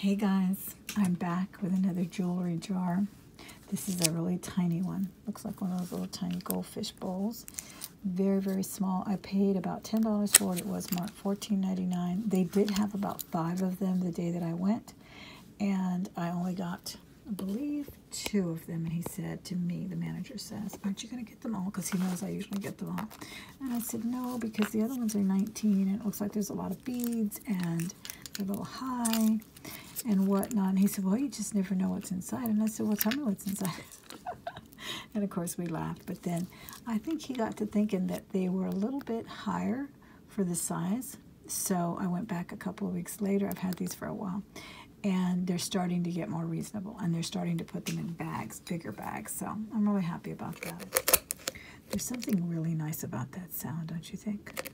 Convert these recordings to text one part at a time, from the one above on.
Hey guys, I'm back with another jewelry jar. This is a really tiny one. Looks like one of those little tiny goldfish bowls. Very, very small. I paid about $10 for it. It was marked $14.99. They did have about 5 of them the day that I went. And I only got, I believe, 2 of them. And he said to me, the manager says, aren't you going to get them all? Because he knows I usually get them all. And I said, no, because the other ones are 19. And it looks like there's a lot of beads and they're a little high and whatnot. And he said, well, you just never know what's inside. And I said, well, tell me what's inside. And of course we laughed. But then I think he got to thinking that they were a little bit higher for the size. So I went back a couple of weeks later. I've had these for a while. And they're starting to get more reasonable. And they're starting to put them in bags, bigger bags. So I'm really happy about that. There's something really nice about that sound, don't you think?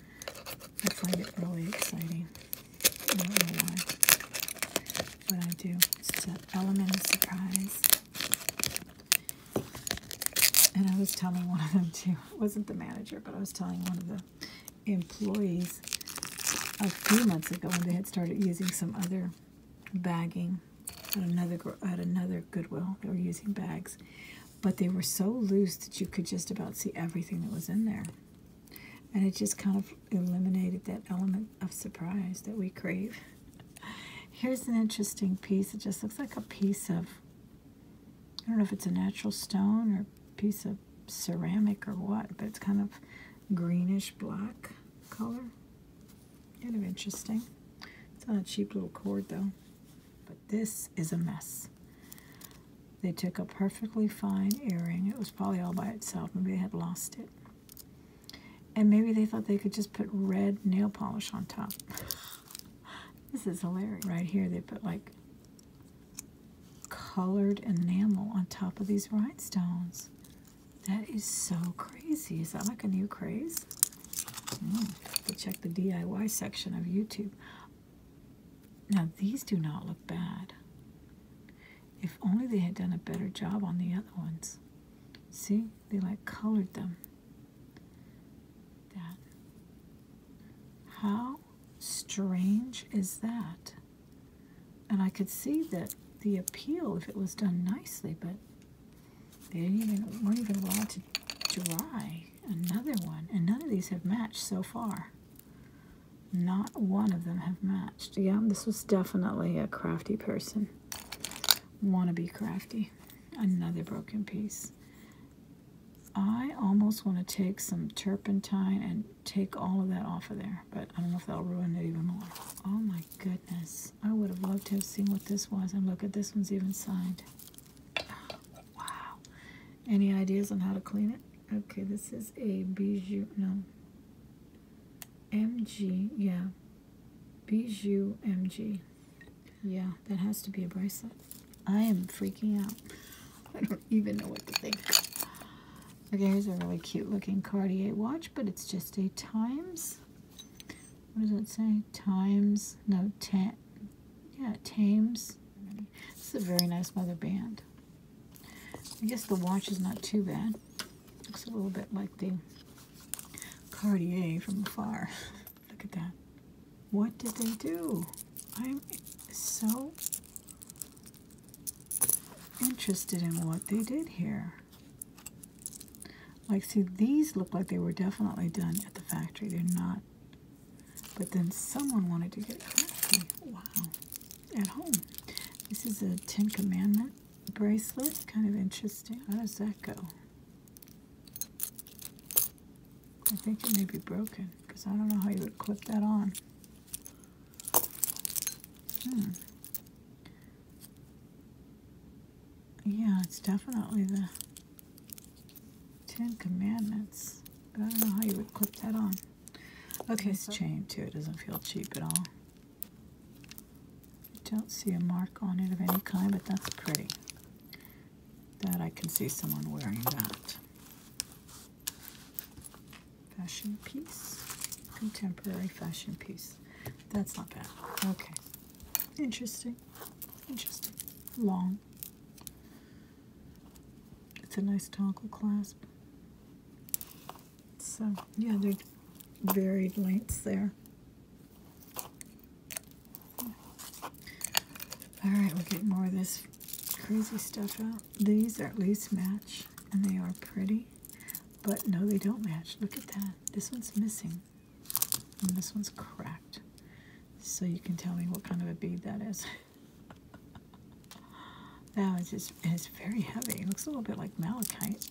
I find it really exciting. I don't know why. But I do. It's an element of surprise. And I was telling one of them too, it wasn't the manager, but I was telling one of the employees a few months ago when they had started using some other bagging at another Goodwill. They were using bags, but they were so loose that you could just about see everything that was in there. And it just kind of eliminated that element of surprise that we crave. Here's an interesting piece. It just looks like a piece of, I don't know if it's a natural stone or a piece of ceramic or what, but it's kind of greenish black color. Kind of interesting. It's on a cheap little cord though. But this is a mess. They took a perfectly fine earring. It was probably all by itself. Maybe they had lost it. And maybe they thought they could just put red nail polish on top. This is hilarious. Right here they put like colored enamel on top of these rhinestones. That is so crazy. Is that like a new craze? To check the DIY section of YouTube. Now these do not look bad. If only they had done a better job on the other ones. See, they like colored them. That. How strange is that? And I could see that the appeal if it was done nicely, but they weren't even allowed to dry. Another one, and none of these have matched so far. Not one of them have matched. Yeah, this was definitely a crafty person. Wanna be crafty. Another broken piece. I almost want to take some turpentine and take all of that off of there, but I don't know if that'll ruin it even more. Oh my goodness. I would have loved to have seen what this was, and look at this one's even signed. Wow. Any ideas on how to clean it? Okay, this is a bijou, no. MG, yeah. Bijou MG. Yeah, that has to be a bracelet. I am freaking out. I don't even know what to think. Okay, here's a really cute looking Cartier watch, but it's just a Times. What does it say? Times, no, Thames. This is a very nice leather band. I guess the watch is not too bad. Looks a little bit like the Cartier from afar. Look at that. What did they do? I'm so interested in what they did here. Like, see, these look like they were definitely done at the factory. They're not. But then someone wanted to get crafty. Wow. At home. This is a Ten Commandment bracelet. Kind of interesting. How does that go? I think it may be broken, because I don't know how you would clip that on. Yeah, it's definitely the Ten Commandments, but I don't know how you would clip that on. Okay, it's chain too. It doesn't feel cheap at all. I don't see a mark on it of any kind, but that's pretty. That I can see someone wearing that. Fashion piece. Contemporary fashion piece. That's not bad. Okay. Interesting. Interesting. Long. It's a nice toggle clasp. So, yeah, they're varied lengths there. All right, we'll get more of this crazy stuff out. These are at least match, and they are pretty. But no, they don't match. Look at that. This one's missing, and this one's cracked. So you can tell me what kind of a bead that is. That is just, and it's very heavy. It looks a little bit like malachite.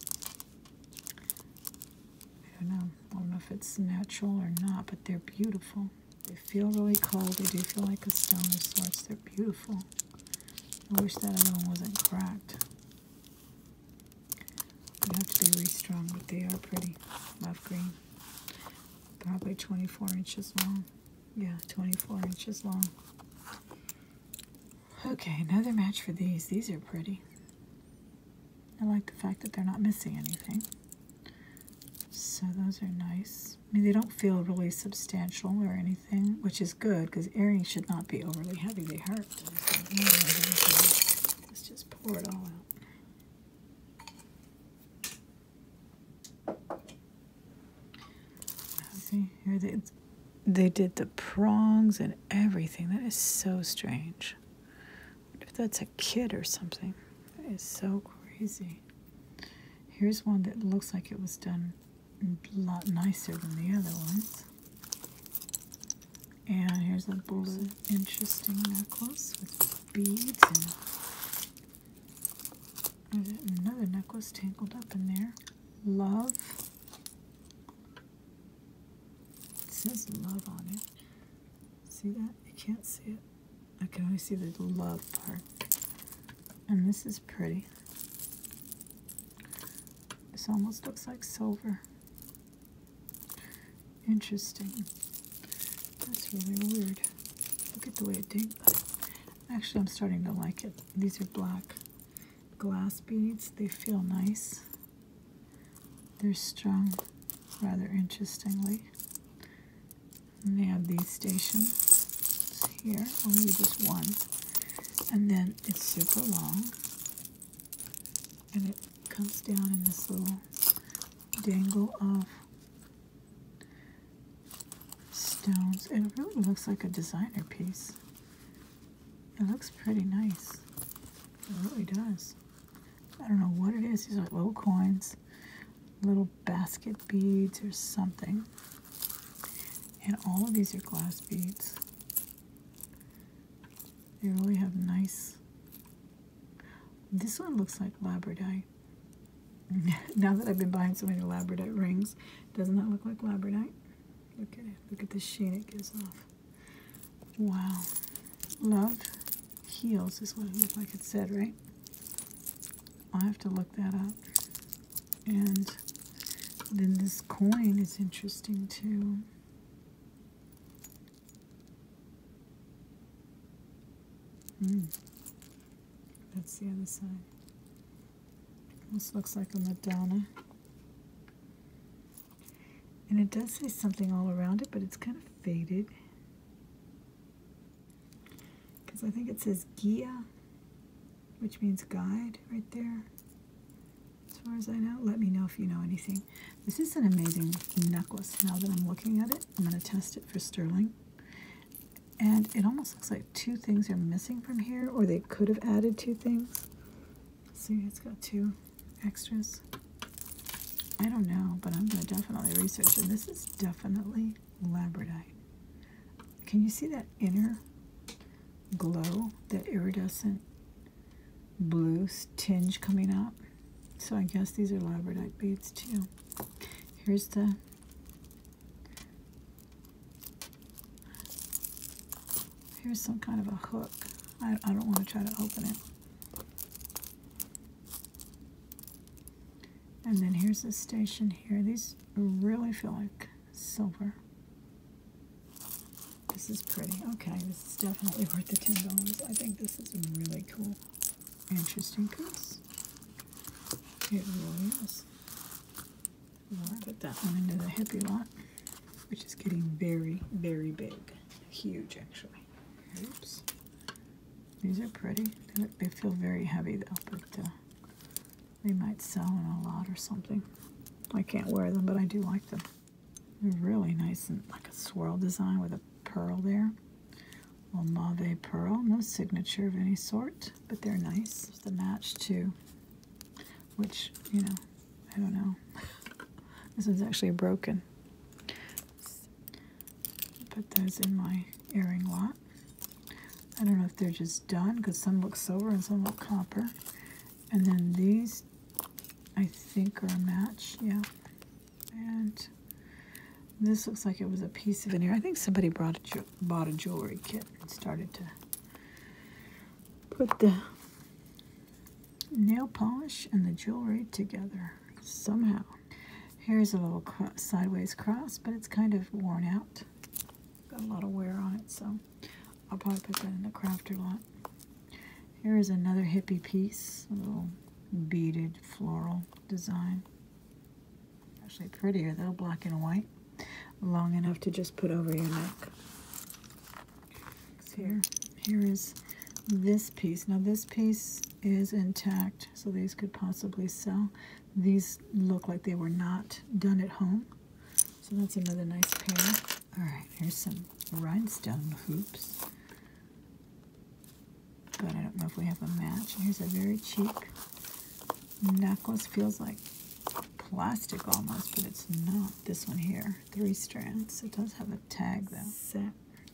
I don't know if it's natural or not, but they're beautiful. They feel really cold. They do feel like a stone of sorts. They're beautiful. I wish that other one wasn't cracked. They have to be restrung, but they are pretty. Love green. Probably 24 inches long. Yeah, 24 inches long. Okay, another match for these. These are pretty. I like the fact that they're not missing anything. So those are nice. I mean, they don't feel really substantial or anything, which is good because earrings should not be overly heavy. They hurt. Let's just pour it all out. See, here they did the prongs and everything. That is so strange. I wonder if that's a kid or something. That is so crazy. Here's one that looks like it was done a lot nicer than the other ones. And here's a blue, interesting necklace with beads, and there's another necklace tangled up in there. Love. It says love on it. See that? You can't see it. I can only see the love part. And this is pretty. This almost looks like silver. Interesting. That's really weird. Look at the way it dangles. Actually, I'm starting to like it. These are black glass beads. They feel nice. They're strung rather interestingly. And they have these stations here, only just one. And then it's super long. And it comes down in this little dangle of stones. It really looks like a designer piece. It looks pretty nice. It really does. I don't know what it is. These are little coins, little basket beads or something. And all of these are glass beads. They really have nice. This one looks like labradorite. Now that I've been buying so many labradorite rings, doesn't that look like labradorite? Look at it. Look at the sheen it gives off. Wow. Love heals is what it looked like it said, right? I'll have to look that up. And then this coin is interesting too. That's the other side. This looks like a Madonna. And it does say something all around it, but it's kind of faded. Because I think it says Gia, which means guide right there. As far as I know, let me know if you know anything. This is an amazing necklace. Now that I'm looking at it, I'm going to test it for sterling. And it almost looks like two things are missing from here, or they could have added two things. See, it's got two extras. I don't know, but I'm going to definitely research it. This is definitely labradorite. Can you see that inner glow, that iridescent blue tinge coming out? So I guess these are labradorite beads too. Here's some kind of a hook. I don't want to try to open it. And then here's the station here. These really feel like silver. This is pretty. Okay, this is definitely worth the $10. I think this is a really cool, interesting piece. It really is. I'll put that one into the hippie lot, which is getting very, very big. Huge, actually. Oops. These are pretty. They feel very heavy, though, but they might sell in a lot or something. I can't wear them, but I do like them. They're really nice and like a swirl design with a pearl there. Little mauve pearl, no signature of any sort, but they're nice. There's the match too, which, you know, I don't know. This is actually broken. Put those in my earring lot. I don't know if they're just done because some look silver and some look copper. And then these, I think, are a match. Yeah. And this looks like it was a piece of an ear. I think somebody bought a jewelry kit and started to put the nail polish and the jewelry together somehow. Here's a little sideways cross, but it's kind of worn out. Got a lot of wear on it, so I'll probably put that in the crafter lot. Here is another hippie piece, a little beaded floral design. Actually prettier though, black and white. Long enough to just put over your neck. Here is this piece. Now this piece is intact, so these could possibly sell. These look like they were not done at home, so that's another nice pair. All right, here's some rhinestone hoops, but I don't know if we have a match. Here's a very cheap necklace. Feels like plastic almost, but it's not. This one here, 3 strands. It does have a tag though.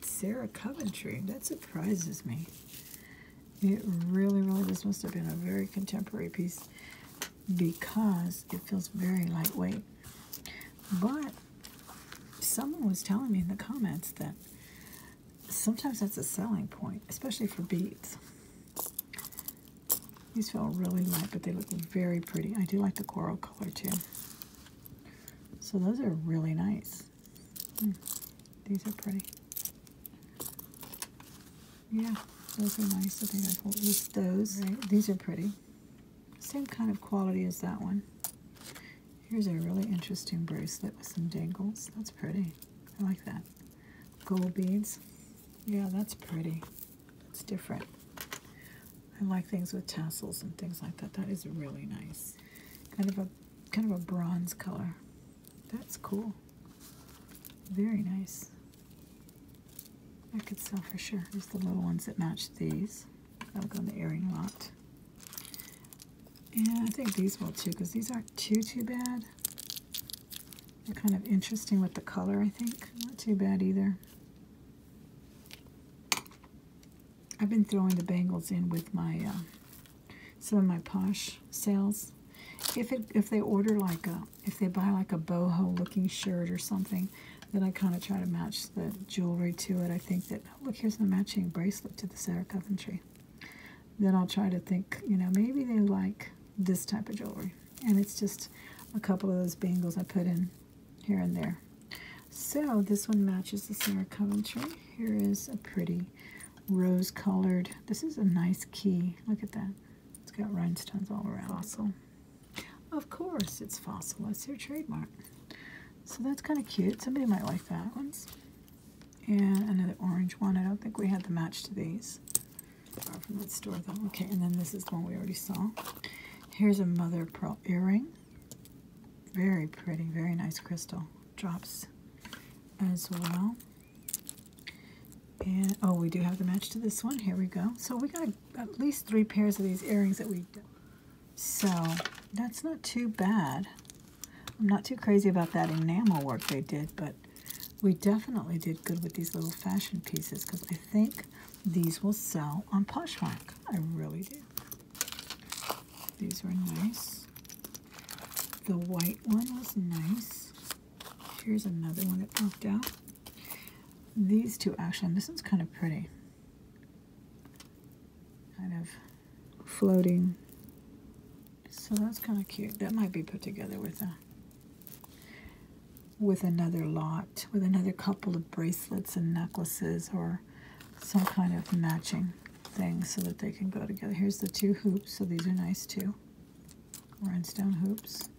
Sarah Coventry, that surprises me. It really, this must have been a very contemporary piece because it feels very lightweight. But someone was telling me in the comments that sometimes that's a selling point, especially for beads. These feel really light, but they look very pretty. I do like the coral color too. So those are really nice. These are pretty. Yeah, those are nice. I think I'll list those. Right. These are pretty. Same kind of quality as that one. Here's a really interesting bracelet with some dangles. That's pretty. I like that. Gold beads. Yeah, that's pretty. It's different. I like things with tassels and things like that. That is really nice. Kind of a bronze color. That's cool. Very nice. That could sell for sure. There's the little ones that match these. That'll go in the earring lot. And I think these will too, because these aren't too bad. They're kind of interesting with the color, I think. Not too bad either. I've been throwing the bangles in with my some of my Posh sales. If they order if they buy like a boho looking shirt or something, then I kind of try to match the jewelry to it. I think that, look, here's the matching bracelet to the Sarah Coventry. Then I'll try to think, you know, maybe they like this type of jewelry. And it's just a couple of those bangles I put in here and there. So this one matches the Sarah Coventry. Here is a pretty rose-colored. This is a nice key. Look at that. It's got rhinestones all around. Fossil. Of course, it's Fossil. That's their trademark. So that's kind of cute. Somebody might like that one. And another orange one. I don't think we had the match to these. Far from that store though. Okay, and then this is the one we already saw. Here's a mother of pearl earring. Very pretty, very nice crystal drops as well. And oh, we do have the match to this one. Here we go. So we got at least 3 pairs of these earrings that we did. So that's not too bad. I'm not too crazy about that enamel work they did, but we definitely did good with these little fashion pieces because I think these will sell on Poshmark. I really do. These were nice. The white one was nice. Here's another one that popped out. These two actually, and this one's kind of pretty. Kind of floating. So that's kind of cute. That might be put together with another lot, with another couple of bracelets and necklaces or some kind of matching thing so that they can go together. Here's the 2 hoops, so these are nice too. Rhinestone hoops.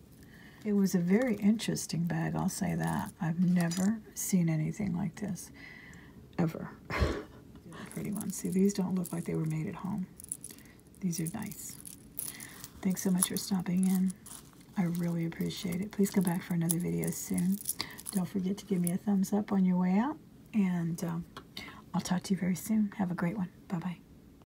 It was a very interesting bag, I'll say that. I've never seen anything like this, ever. Pretty ones. See, these don't look like they were made at home. These are nice. Thanks so much for stopping in. I really appreciate it. Please come back for another video soon. Don't forget to give me a thumbs up on your way out. And I'll talk to you very soon. Have a great one. Bye-bye.